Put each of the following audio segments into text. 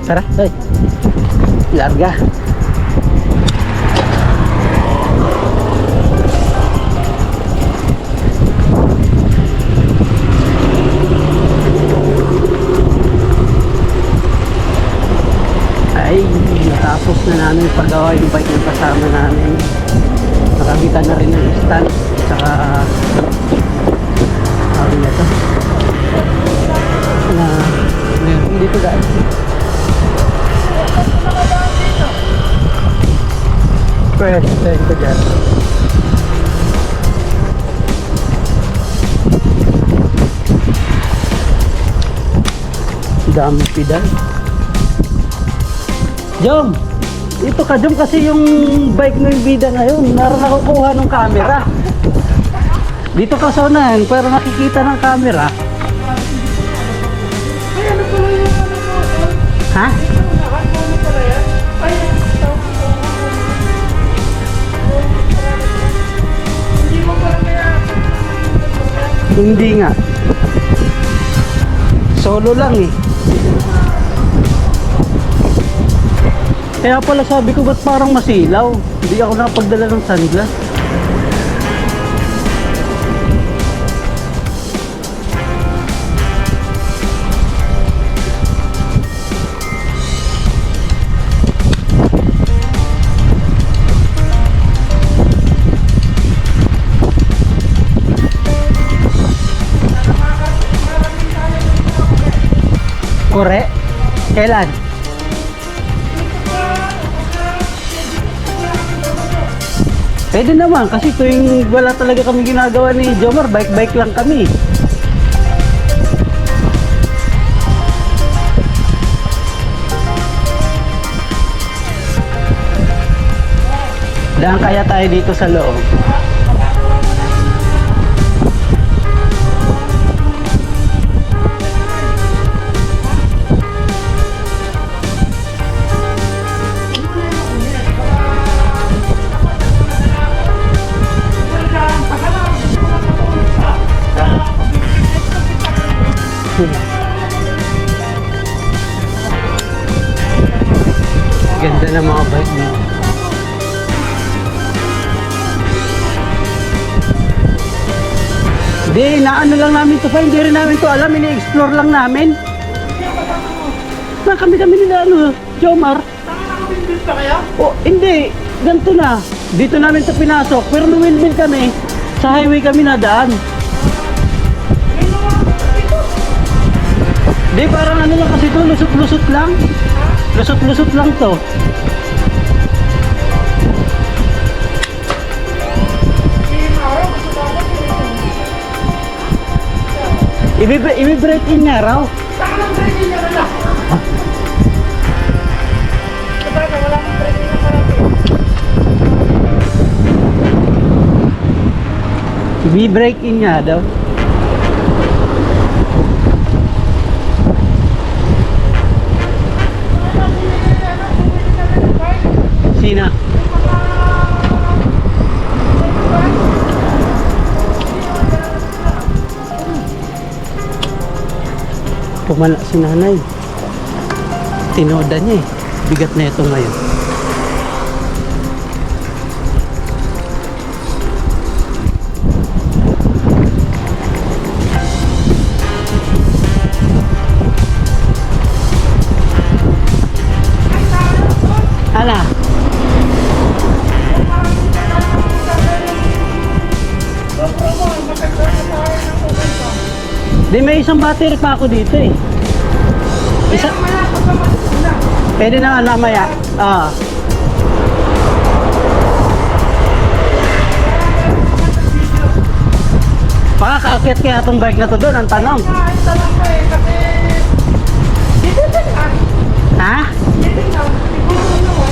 Tara, ay. Larga. Ay, natapos na namin paggawa yung bike ng kasama namin. Nakakita na rin ng stand. Saka ano na ito na dito guys. Pwede ko dyan. Dami pedal. Jom! Ito ka Jom kasi yung bike ng bida ngayon naroon nakukuha ng camera. Dito ka sa unahan pero nakikita ng camera. Ha? Hindi nga. Solo lang eh. Kaya pala sabi ko ba't parang masilaw? Hindi ako nakapagdala ng sunglass. Kore? Kailan? Pwede naman kasi tuwing wala talaga kami ginagawa ni Jomar, bike-bike lang kami. Daan kaya tayo dito sa loob. Ganda ng mga bike mo. Hindi, naano lang namin to pa. Hindi rin namin to alam. Ini-explore lang namin. Na kami nila ano, Jomar. Nakakabinbil pa kaya? Oh, hindi. Ganito na. Dito namin to pinasok. Pero nung windmill kami, sa highway kami nadaan. Di, parang ano lang kasi to, lusot-lusot lang. Lusot-lusot lang to. Ibi-break in nga raw. Saka lang break in niya ka na. Sabay ka, wala kang break in na parati. Ibi-break in nga daw. Sina? Pumala si nanay. Tinoda niya eh. Bigat na ito ngayon. Ala? Di, may isang battery pa ako dito eh. Isa. Pwede na nga namaya. Ah. Pakakaakyat kaya itong bike na to doon, ang tanong. Ang tanong ko eh, kasi dito lang. Ha? Dito lang. Siguro naman.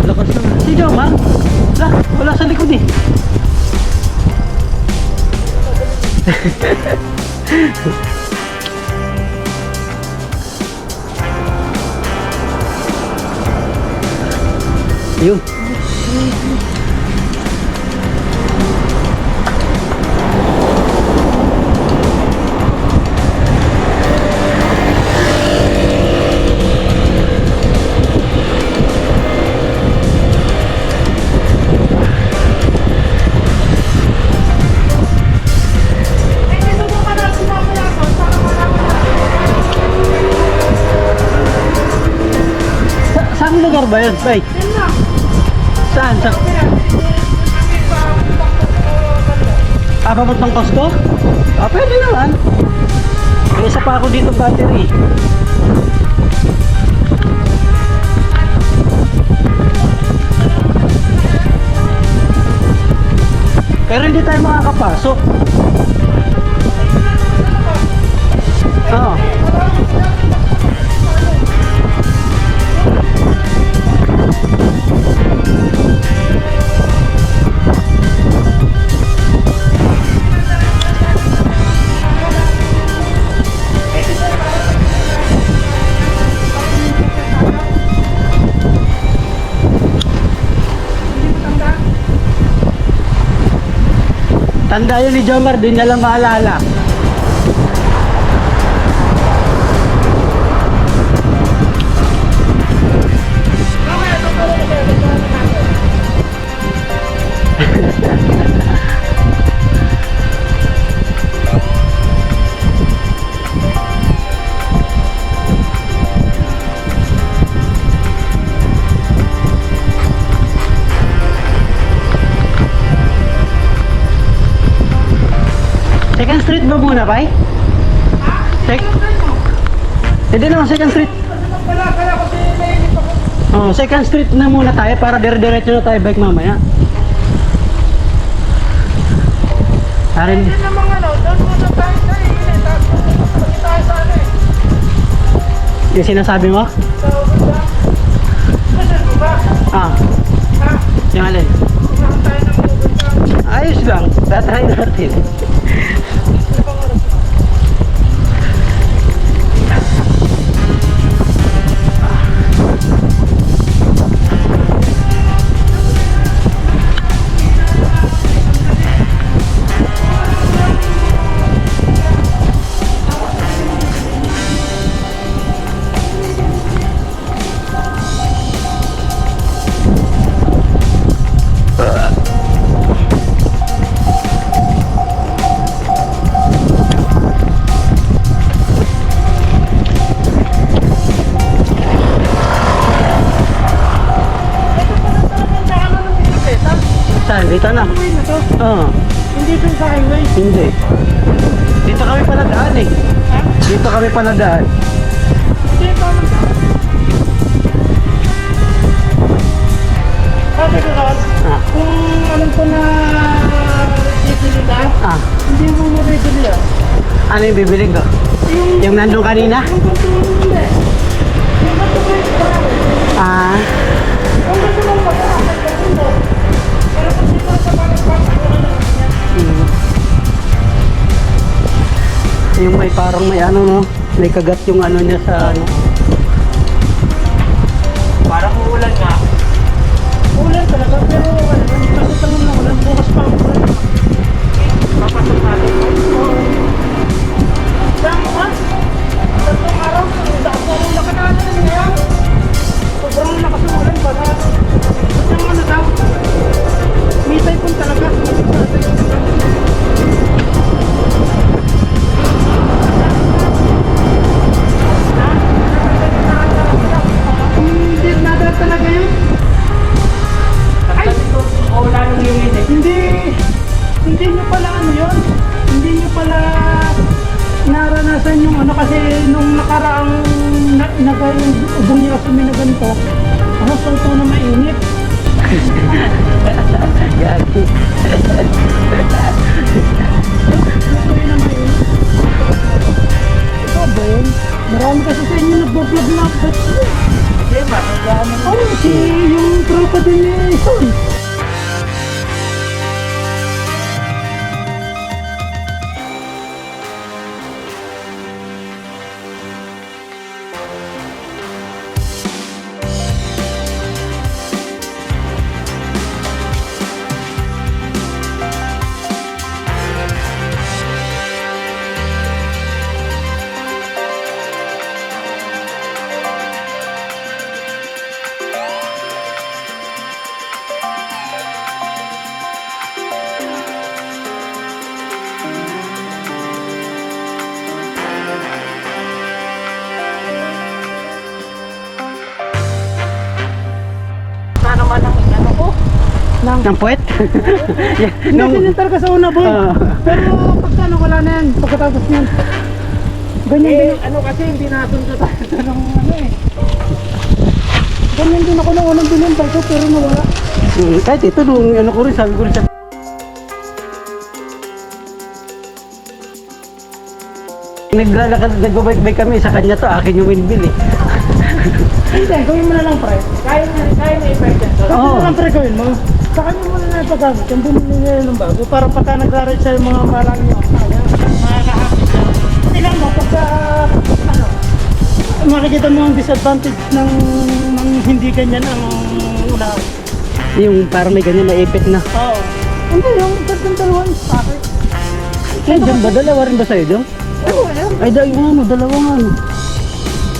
Lakas na. Si Jomar? Wala sa likod eh. Yun. Saan lugar ba yun, Bay? Saan? Sa... papuntang Costco? Pwede naman. May isa pa ako dito battery. Pero hindi tayo makakapasok. Oo. Tanda yun ni Jomar, di niya lang maalala. Second Street ba muna, Bay? Hindi naman Second Street. Oh, Second Street na muna tayo para dire-diretso na tayo bike mamaya. Arin. Hindi naman doon muna tayo sa init. Tapos pag tayo sa ano eh. Yung sinasabi mo? Sa Uganda. Saan mo ba? Ah, Ha? yung alin? Saan tayo ng Uganda? Ayos lang, tatry natin. Saan? Dito na. Highway na to. Oo. Hindi dun sa highway. Hindi. Dito kami paladaan eh. Ha? Dito kami paladaan. Hindi pa man. Sabi ko Ron, Ah. kung alam ko na bibili ka, Ah. hindi mo mabibili ah. Ano yung bibili ko? Yung nandun kanina? Yung gusto mo hindi. Yung gusto mo yung parang. Ah. Yung gusto mo parang. Pero kung di mo sa parang ano na yan. Yung may parang may ano no, may kagat yung ano niya sa ano. Parang uulan nga. Ulan talaga, pero ano, kasi tanong na ulan, bukas pa ang ulan. Papasok natin. Oo. Saan ka? Tatlong araw, sobrang lakas na natin ngayon. Sobrang lakas ng ulan, para yung ano daw, may typhoon talaga. Hindi nada talaga yun. Ay! Hindi nyo pala ano yun. Hindi nyo pala naranasan yung ano kasi nung nakaraang ubong niya kasi na ganito. Ano, so na mainit. Gagi. Ito yun na mainit. Ito ba yun? Marami kasi sa inyo nagbablog na updates yun. Hindi ba? Oo, si yung tropa din ni Son. Ng puwet? Yeah, Hindi, ganyan talaga sa una, boy. Ah. Pero pagka wala na yan, pagkatapos yan. Ganyan din. Ano kasi hindi natin tayo ng ano eh. Ganyan din ako nung unang binintay ko, pero nawala. Kahit ito, nung ano ko rin, sabi ko rin sa... Naglalakad, nagbabike-bike kami, sa kanya to, akin yung windmill eh. Hindi, gawin mo na lang, pre. Kaya na i-effect yan. Kasi Oo. mo lang, pre, gawin mo. Sa kanya mo na lang ipaggamit. Yung bumili niya ng bago, para pagka nagra-ride sa mga marami nyo, kaya, makakahapit siya. Tingnan mo, pagka, ano, makikita mo ang disadvantage ng hindi ganyan ang unahan. Yung parang may ganyan na ipit na. Oo. Hindi, yung tatlong dalawa is bakit? Ay, dyan ba? Dalawa rin ba sa'yo dyan? Ay, yung ano, dalawang ano.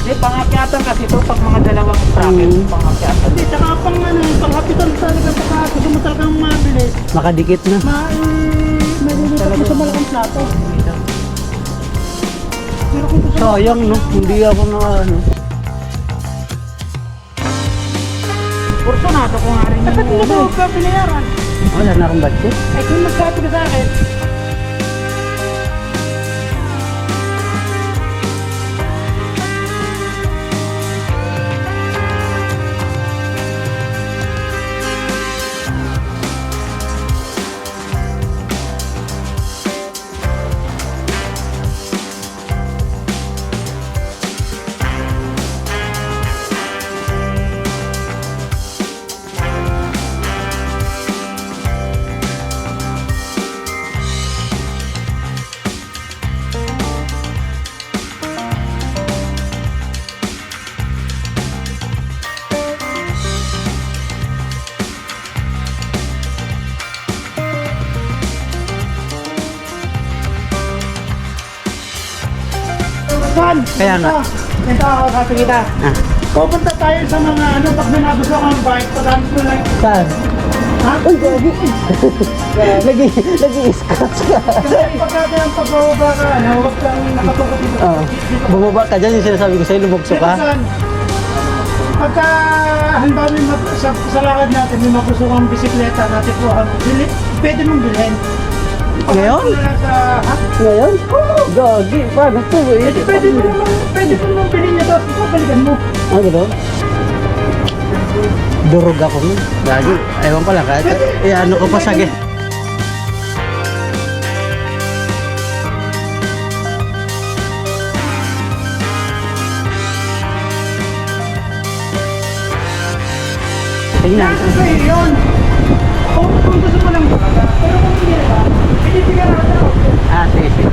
Hindi, pangakyatan kasi ito pag mga dalawang bracket, pangakyatan. Hindi, saka pang ano, panghapitan talaga pagka gusto mo talagang mabilis, Makadikit na. malilipat mo sa malaking plato. Pero kung gusto mo, Sayang, no? Hindi ako na ano. Porsyonado ko nga rin eh, ba't yung hindi mo ka binayaran? Wala na akong budget. Eh, kung nagsabi ka sa akin, Juan, Kaya nga. ito ako sabi kita. Ah, Pupunta tayo sa mga ano, pag binabasa ko ang bike, pagkakit ko lang. saan? Ha? Uy, gagi. Nag-i-scratch ka. Kasi pagkakit ang pagbababa ka, ano, huwag kang nakatukot dito. Oo. Bumaba ka dyan, yung sinasabi ko sa'yo, lumugso ka. Saan? Pagka halimbawa may sa lakad natin, may magusto kang bisikleta natin po, pwede mong bilhin. Ngayon? Pagka na sa, ha? Ngayon? Gagi, paano to? Pwede mo naman bilhin niya tapos papalikan mo. Ano ba? Durog ako nun. Gagi, ewan pala ka. Ano ko pa sa Tingnan. Nasa sa'yo yun. Kung gusto mo lang baka, pero kung hindi na ba, binibigyan natin ako. Ah, sige, sige.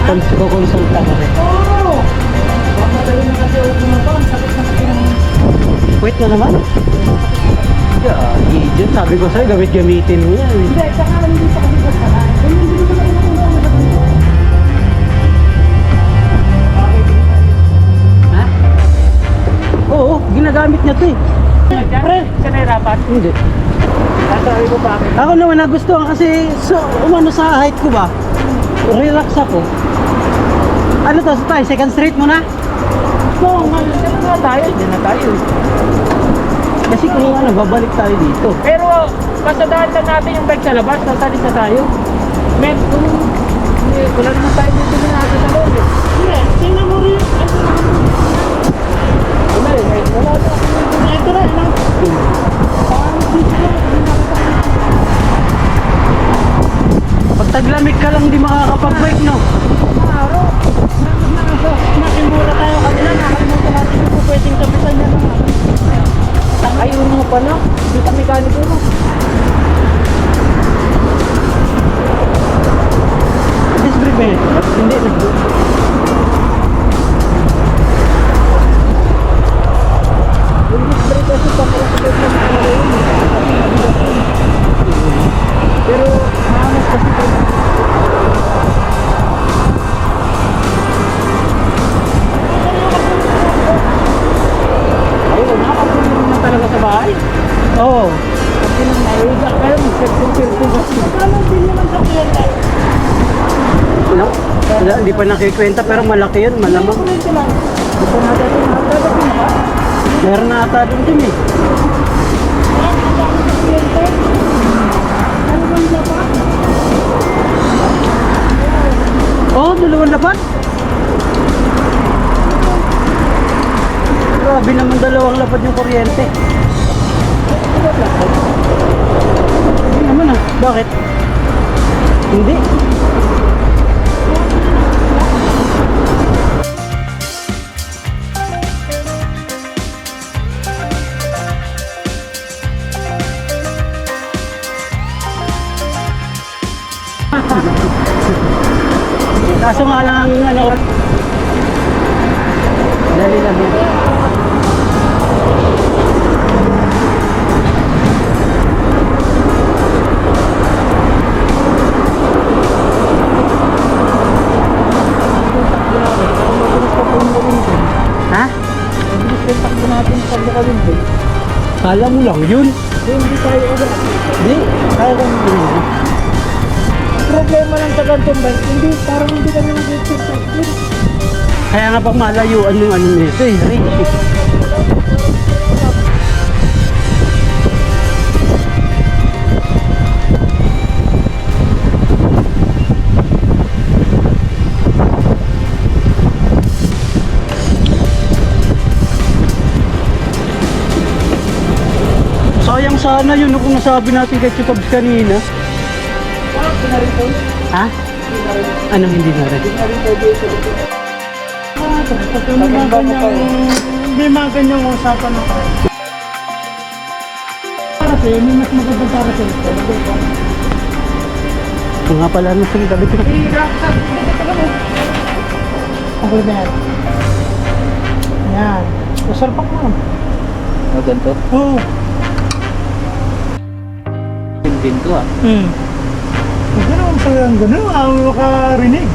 Kukonsulta ko rin. Oo! Mamadali na kasi ako bumaba, ang sakit na kasi ng... Wait na naman. Gagi, dyan sabi ko sa'yo, gamitin mo yan. Hindi, saka hindi pa kasi gusto na. Ganyan din naman ako kung ano sa ganito. Ha? Oo, ginagamit niya to eh. Pre, Siya nahirapan. Hindi. Sasabi ko bakit. Ako naman nagustuhan kasi umano sa height ko ba? Relax ako. Ano to? Tayo, second street muna? so, ngayon, Diyan na tayo, diyan na tayo. Kasi kung ano, babalik tayo dito. Pero pasadaan lang natin yung bike sa labas, sasalis na tayo. Men, kung wala naman tayo dito na natin sa loob eh. hindi, tingnan mo rin. Wala eh, wala na. Ito na, ano? Pag taglamig ka lang, di makakapag-bike, no? Araw. Nakimura tayo kanina, nakalimutan natin yung pwedeng kapitan niya ng ano. Ayun mo pa na, hindi ka mekaniko mo. Disc brake ba yun? Hindi, nag- Yung disc brake kasi papalasipit na yun. Pero maangas kasi ito. Ayun, nakapagpunin naman talaga sa bahay. Oo. Kasi nang naiiga kayo, mag-sirkul-sirkul kasi. Hindi pa nakikwenta pero malaki yun, malamang. Kuryente lang. Ito na dati na. Dati na ba? Meron na ata doon din eh. Kuryente. Ano bang dapat? Oh, dalawang lapat. Grabe naman dalawang lapad yung kuryente. Hindi naman ah. Bakit? Hindi. Kaso nga lang ano, dali lang yun. Ha? Mabilis yung takbo natin sa Bukawin din. Kala mo lang yun. Hindi tayo ulit. Hindi, kaya ko mo yun. Problema lang sa gantong bike, hindi, parang hindi kami nag-exercise. Kaya nga pang malayuan yung ano nito eh. Rich. Sayang sana yun kung nasabi natin kay Chupabs kanina. Hindi na rin po. Ha? Anong hindi na rin? Hindi na rin pwede sa ito. May mga ganyang usapan na tayo. Para sa'yo, may mas magandang para sa'yo. Ito nga pala, ano sige, gabi ko. Okay na yan. Yan. Usalpak mo. O, ganito. Oo. Pinto ah. Ganun pa yan. Ganun. Ang makarinig.